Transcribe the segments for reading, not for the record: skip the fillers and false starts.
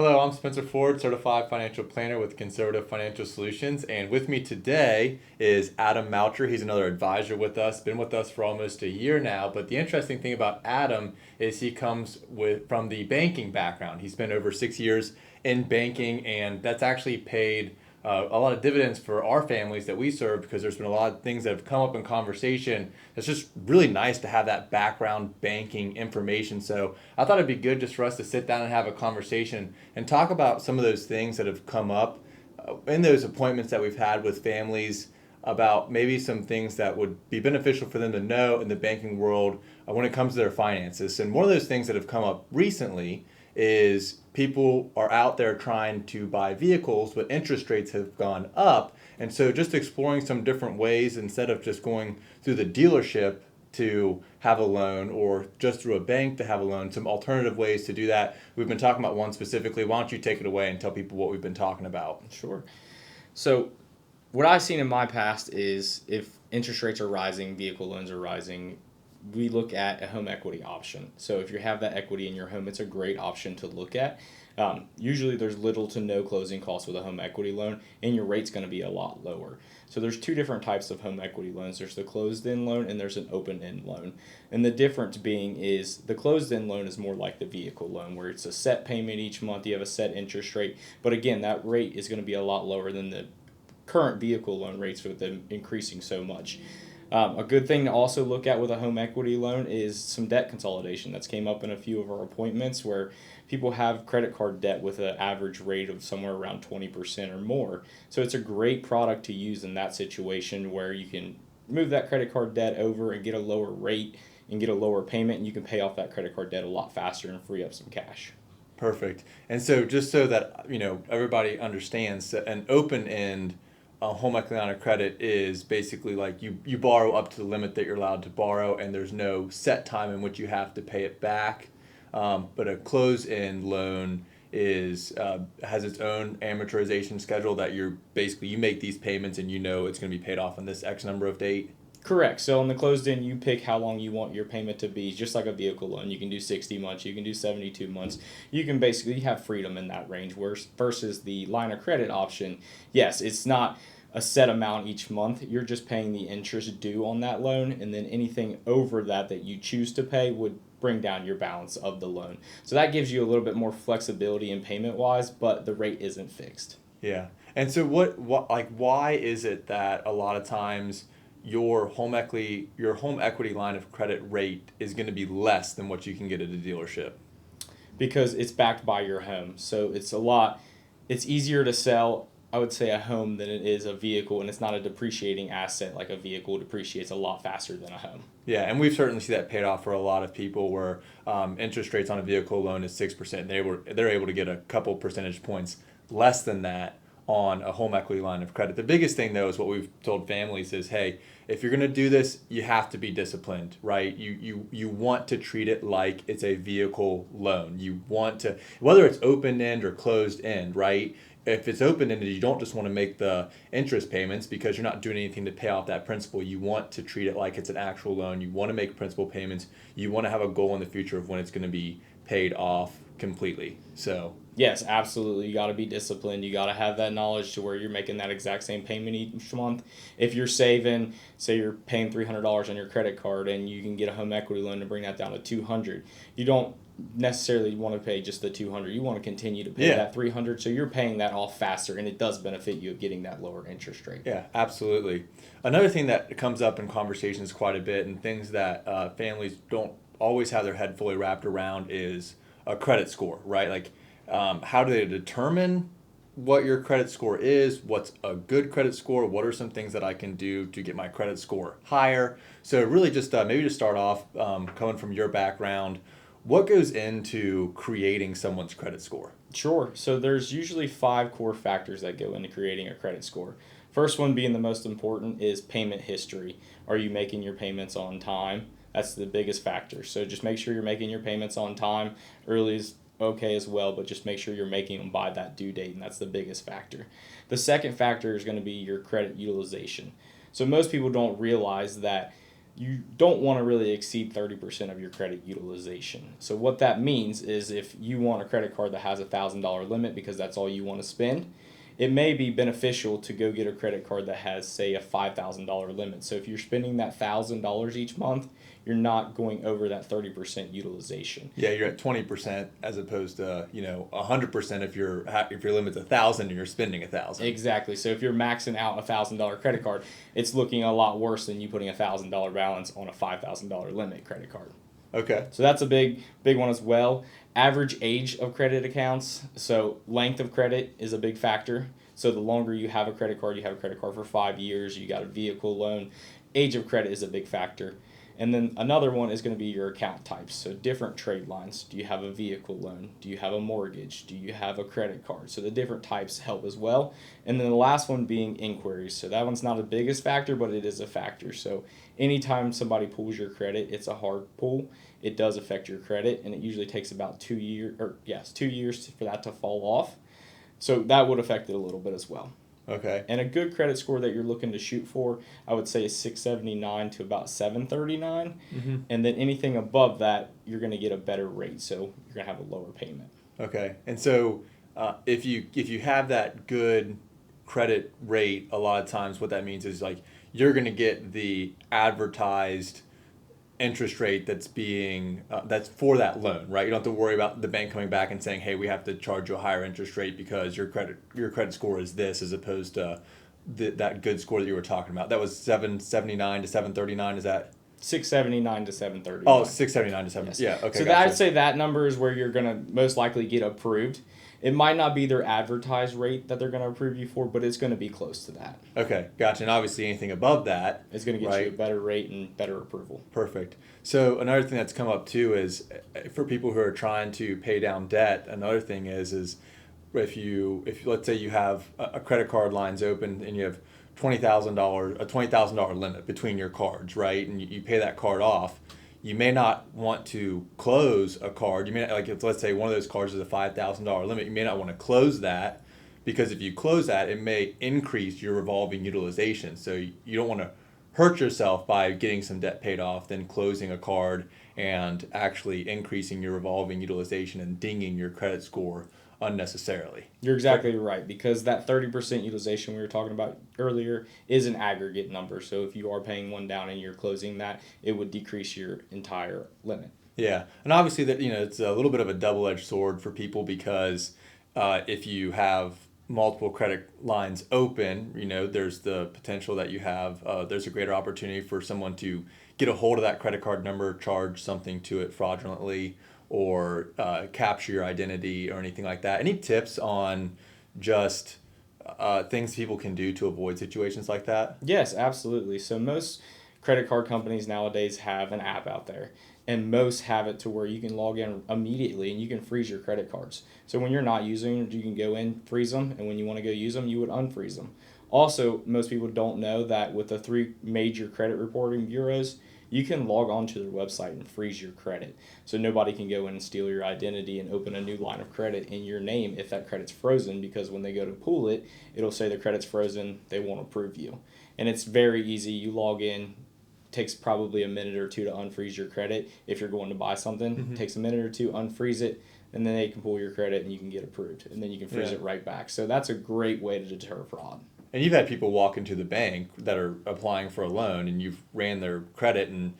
Hello, I'm Spencer Ford, Certified Financial Planner with Conservative Financial Solutions. And with me today is Adam Maucher. He's another advisor with us, been with us for almost a year now. But the interesting thing about Adam is he comes from the banking background. He spent over 6 years in banking, and that's actually paid a lot of dividends for our families that we serve because there's been a lot of things that have come up in conversation. It's just really nice to have that background banking information. So I thought it'd be good just for us to sit down and have a conversation and talk about some of those things that have come up in those appointments that we've had with families about maybe some things that would be beneficial for them to know in the banking world when it comes to their finances. And one of those things that have come up recently is people are out there trying to buy vehicles, but interest rates have gone up. And so just exploring some different ways instead of just going through the dealership to have a loan or just through a bank to have a loan, some alternative ways to do that. We've been talking about one specifically. Why don't you take it away and tell people what we've been talking about? Sure. So, what I've seen in my past is if interest rates are rising, vehicle loans are rising, we look at a home equity option. So, if you have that equity in your home, it's a great option to look at. Usually, there's little to no closing costs with a home equity loan, and your rate's going to be a lot lower. So, there's two different types of home equity loans. There's the closed-end loan, and there's an open-end loan. And the difference being is the closed-end loan is more like the vehicle loan, where it's a set payment each month. You have a set interest rate, but again, that rate is going to be a lot lower than the current vehicle loan rates with them increasing so much. A good thing to also look at with a home equity loan is some debt consolidation. That's came up in a few of our appointments where people have credit card debt with an average rate of somewhere around 20% or more. So it's a great product to use in that situation where you can move that credit card debt over and get a lower rate and get a lower payment, and you can pay off that credit card debt a lot faster and free up some cash. Perfect. And so just so that everybody understands, that an open end home equity line of credit is basically like you borrow up to the limit that you're allowed to borrow, and there's no set time in which you have to pay it back. But a closed-end loan is has its own amortization schedule that you make these payments and it's going to be paid off in this X number of date. Correct. So on the closed end, you pick how long you want your payment to be, just like a vehicle loan. You can do 60 months, you can do 72 months. You can basically have freedom in that range versus the line of credit option. Yes, it's not a set amount each month. You're just paying the interest due on that loan, and then anything over that you choose to pay would bring down your balance of the loan. So that gives you a little bit more flexibility in payment wise, but the rate isn't fixed. Yeah. And so why is it that a lot of times your home equity line of credit rate is going to be less than what you can get at a dealership? Because it's backed by your home. So it's easier to sell, I would say, a home than it is a vehicle, and it's not a depreciating asset like a vehicle depreciates a lot faster than a home. Yeah, and we've certainly seen that paid off for a lot of people where interest rates on a vehicle loan is 6%. They're able to get a couple percentage points less than that on a home equity line of credit. The biggest thing, though, is what we've told families is, hey, if you're going to do this, you have to be disciplined, right? You want to treat it like it's a vehicle loan. You want to, whether it's open end or closed end, right? If it's open ended, you don't just want to make the interest payments because you're not doing anything to pay off that principal. You want to treat it like it's an actual loan. You want to make principal payments. You want to have a goal in the future of when it's going to be paid off completely. So yes, absolutely. You got to be disciplined. You got to have that knowledge to where you're making that exact same payment each month. If you're saving, say you're paying $300 on your credit card and you can get a home equity loan to bring that down to $200, you don't necessarily want to pay just the $200. You want to continue to pay that $300, so you're paying that off faster, and it does benefit you of getting that lower interest rate. Yeah, absolutely. Another thing that comes up in conversations quite a bit, and things that families don't always have their head fully wrapped around, is a credit score, right? Like, how do they determine what your credit score is? What's a good credit score? What are some things that I can do to get my credit score higher? So really just maybe to start off, coming from your background, what goes into creating someone's credit score? Sure. So there's usually 5 core factors that go into creating a credit score. First one being the most important is payment history. Are you making your payments on time? That's the biggest factor. So just make sure you're making your payments on time. Early is okay as well, but just make sure you're making them by that due date, and that's the biggest factor. The second factor is going to be your credit utilization. So most people don't realize that you don't want to really exceed 30% of your credit utilization. So what that means is if you want a credit card that has a $1,000 limit because that's all you want to spend, it may be beneficial to go get a credit card that has, say, a $5,000 limit. So if you're spending that $1,000 each month, you're not going over that 30% utilization. Yeah, you're at 20% as opposed to 100% if your limit's 1,000 and you're spending 1,000. Exactly. So if you're maxing out a $1,000 credit card, it's looking a lot worse than you putting a $1,000 balance on a $5,000 limit credit card. Okay. So that's a big one as well. Average age of credit accounts. So length of credit is a big factor. So the longer you have a credit card, you have a credit card for 5 years, you got a vehicle loan. Age of credit is a big factor. And then another one is going to be your account types. So different trade lines. Do you have a vehicle loan? Do you have a mortgage? Do you have a credit card? So the different types help as well. And then the last one being inquiries. So that one's not the biggest factor, but it is a factor. So anytime somebody pulls your credit, it's a hard pull. It does affect your credit, and it usually takes about 2 years, 2 years for that to fall off. So that would affect it a little bit as well. Okay. And a good credit score that you're looking to shoot for, I would say, is 679 to about 739. Mm-hmm. And then anything above that, you're going to get a better rate, so you're going to have a lower payment. Okay. And so if you have that good credit rate, a lot of times what that means is like you're going to get the advertised interest rate that's being that's for that loan, right? You don't have to worry about the bank coming back and saying, "Hey, we have to charge you a higher interest rate because your credit score is this," as opposed to that good score that you were talking about. That was 779 to 739. Is that 679 to 730? Oh, 679 to 7. Yes. Yeah, okay. So gotcha. I'd say that number is where you're going to most likely get approved. It might not be their advertised rate that they're going to approve you for, but it's going to be close to that. Okay, gotcha. And obviously anything above that is going to get you a better rate and better approval. Perfect. So another thing that's come up too is for people who are trying to pay down debt, another thing is if let's say you have a credit card lines open and you have a $20,000 limit between your cards, right? And you pay that card off. You may not want to close a card. You may not, like if let's say one of those cards is a $5,000 limit. You may not want to close that because if you close that, it may increase your revolving utilization. So you don't want to hurt yourself by getting some debt paid off, then closing a card and actually increasing your revolving utilization and dinging your credit score unnecessarily. You're exactly right, because that 30% utilization we were talking about earlier is an aggregate number. So if you are paying one down and you're closing that, it would decrease your entire limit. Yeah, and obviously that it's a little bit of a double-edged sword for people because if you have multiple credit lines open, there's the potential that you have there's a greater opportunity for someone to get a hold of that credit card number, charge something to it fraudulently, or capture your identity or anything like that. Any tips on just things people can do to avoid situations like that? Yes, absolutely. So most credit card companies nowadays have an app out there, and most have it to where you can log in immediately and you can freeze your credit cards. So when you're not using them, you can go in, freeze them, and when you want to go use them, you would unfreeze them. Also, most people don't know that with the 3 major credit reporting bureaus, you can log on to their website and freeze your credit. So nobody can go in and steal your identity and open a new line of credit in your name if that credit's frozen, because when they go to pull it, it'll say the credit's frozen, they won't approve you. And it's very easy. You log in, takes probably a minute or two to unfreeze your credit. If you're going to buy something, Mm-hmm. it takes a minute or two, unfreeze it, and then they can pull your credit and you can get approved. And then you can freeze it right back. So that's a great way to deter fraud. And you've had people walk into the bank that are applying for a loan and you've ran their credit and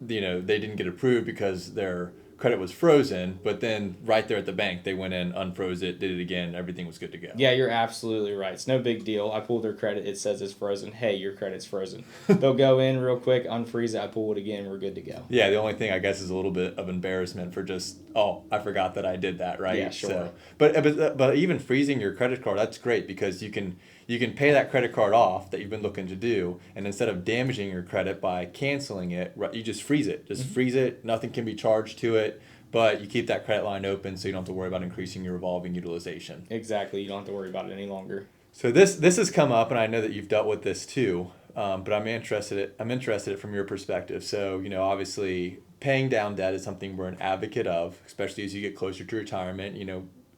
they didn't get approved because their credit was frozen, but then right there at the bank they went in, unfroze it, did it again, everything was good to go. Yeah, you're absolutely right. It's no big deal. I pulled their credit, it says it's frozen. Hey, your credit's frozen. They'll go in real quick, unfreeze it, I pull it again, we're good to go. Yeah, the only thing I guess is a little bit of embarrassment for just, I forgot that I did that, right? Yeah, sure. So, but even freezing your credit card, that's great because you can pay that credit card off that you've been looking to do, and instead of damaging your credit by canceling it, you just freeze it. Just freeze it. Nothing can be charged to it, but you keep that credit line open so you don't have to worry about increasing your revolving utilization. Exactly. You don't have to worry about it any longer. So this has come up, and I know that you've dealt with this too, but I'm interested from your perspective. So obviously paying down debt is something we're an advocate of, especially as you get closer to retirement.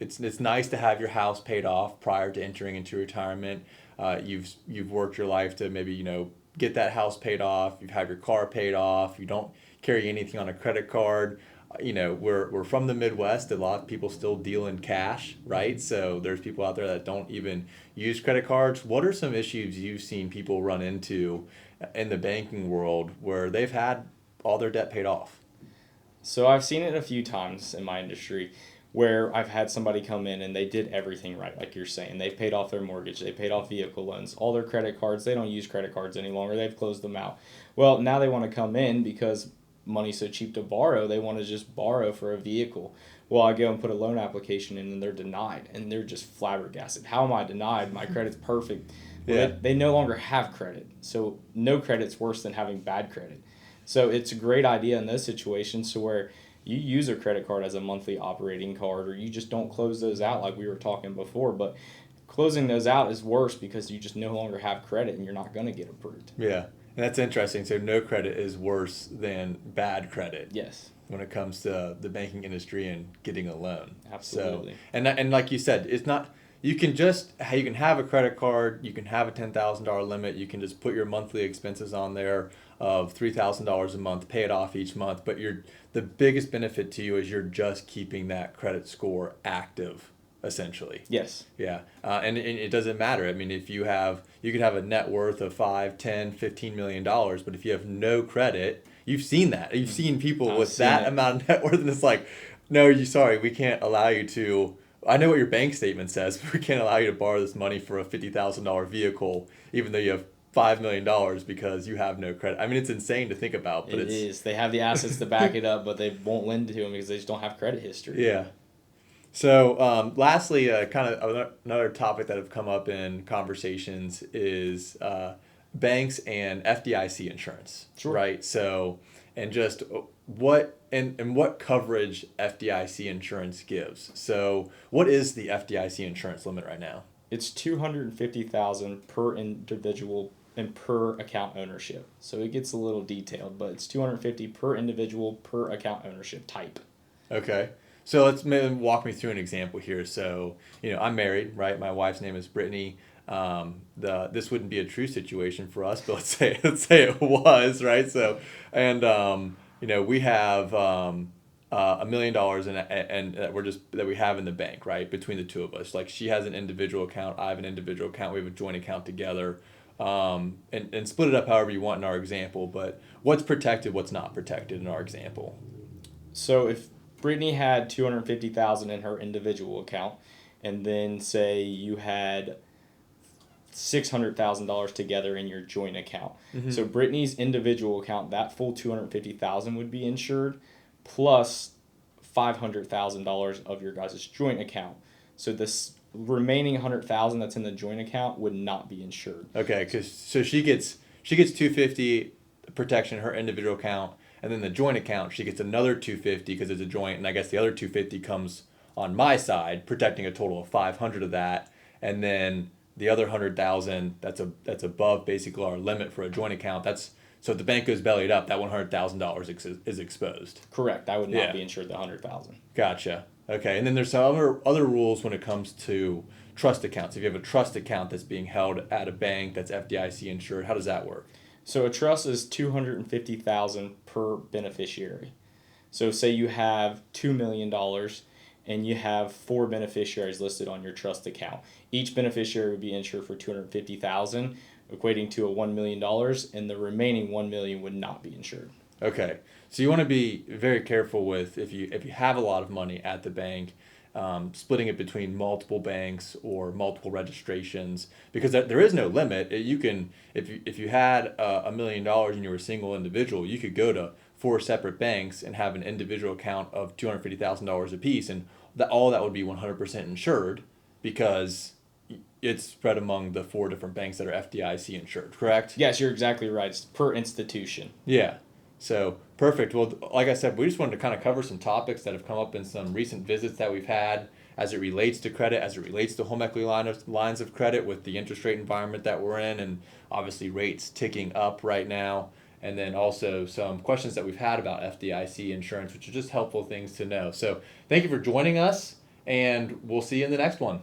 It's nice to have your house paid off prior to entering into retirement. You've worked your life to maybe get that house paid off, you have your car paid off, you don't carry anything on a credit card. We're from the Midwest. A lot of people still deal in cash, right? So there's people out there that don't even use credit cards. What are some issues you've seen people run into in the banking world where they've had all their debt paid off? So I've seen it a few times in my industry where I've had somebody come in and they did everything right, like you're saying. They've paid off their mortgage, they paid off vehicle loans, all their credit cards. They don't use credit cards any longer. They've closed them out. Well, now they want to come in because money's so cheap to borrow. They want to just borrow for a vehicle. Well, I go and put a loan application in and they're denied, and they're just flabbergasted. How am I denied? My credit's perfect. Well, Yeah. they no longer have credit. So no credit's worse than having bad credit. So it's a great idea in those situations to where you use a credit card as a monthly operating card, or you just don't close those out like we were talking before. But closing those out is worse because you just no longer have credit and you're not going to get approved. Yeah. And that's interesting. So no credit is worse than bad credit. Yes. When it comes to the banking industry and getting a loan. Absolutely. So, and like you said, it's not, you can have a credit card, you can have a $10,000 limit, you can just put your monthly expenses on there of $3,000 a month, pay it off each month, but the biggest benefit to you is you're just keeping that credit score active, essentially. Yes. Yeah. And it doesn't matter. I mean, you could have a net worth of 5, 10, $15 million, but if you have no credit, you've seen that. You've seen people with that amount of net worth, and it's like, no, we can't allow you to. I know what your bank statement says, but we can't allow you to borrow this money for a $50,000 vehicle, even though you have $5 million because you have no credit. I mean, it's insane to think about. But it is. They have the assets to back it up, but they won't lend to them because they just don't have credit history. Yeah. So, lastly, kind of another topic that have come up in conversations is banks and FDIC insurance, Sure. right? So, and just what coverage FDIC insurance gives. So, what is the FDIC insurance limit right now? It's $250,000 per individual and per account ownership. So it gets a little detailed, but it's $250,000 per individual per account ownership type. Okay. So let's maybe walk me through an example here. So, I'm married, right? My wife's name is Brittany. This wouldn't be a true situation for us, but let's say it was, right? So, and we have $1 million and that we have in the bank, right? Between the two of us. Like, she has an individual account, I have an individual account, we have a joint account together. And split it up however you want in our example, but what's protected, what's not protected in our example? So if Brittany had $250,000 in her individual account, and then say you had $600,000 together in your joint account. Mm-hmm. So Brittany's individual account, that full $250,000 would be insured, plus $500,000 of your guys' joint account. So this remaining $100,000 that's in the joint account would not be insured. Okay, so she gets $250 protection in her individual account, and then the joint account she gets another $250 because it's a joint, and I guess the other $250 comes on my side, protecting a total of $500 of that, and then the other $100,000 that's above basically our limit for a joint account. So if the bank goes bellied up, that $100,000 is exposed. Correct. That would not be insured. The $100,000. Gotcha. Okay, and then there's some other rules when it comes to trust accounts. If you have a trust account that's being held at a bank that's FDIC insured, how does that work? So a trust is $250,000 per beneficiary. So say you have $2 million and you have 4 beneficiaries listed on your trust account. Each beneficiary would be insured for $250,000, equating to a $1 million, and the remaining $1 million would not be insured. Okay, so you want to be very careful with if you have a lot of money at the bank, splitting it between multiple banks or multiple registrations, because there is no limit. You can if you had $1 million and you were a single individual, you could go to 4 separate banks and have an individual account of $250,000 apiece, and all that would be 100% insured because it's spread among the 4 different banks that are FDIC insured. Correct? Yes, you're exactly right. It's per institution. Yeah. So, perfect. Well, like I said, we just wanted to kind of cover some topics that have come up in some recent visits that we've had as it relates to credit, as it relates to home equity lines of credit with the interest rate environment that we're in, and obviously rates ticking up right now. And then also some questions that we've had about FDIC insurance, which are just helpful things to know. So, thank you for joining us, and we'll see you in the next one.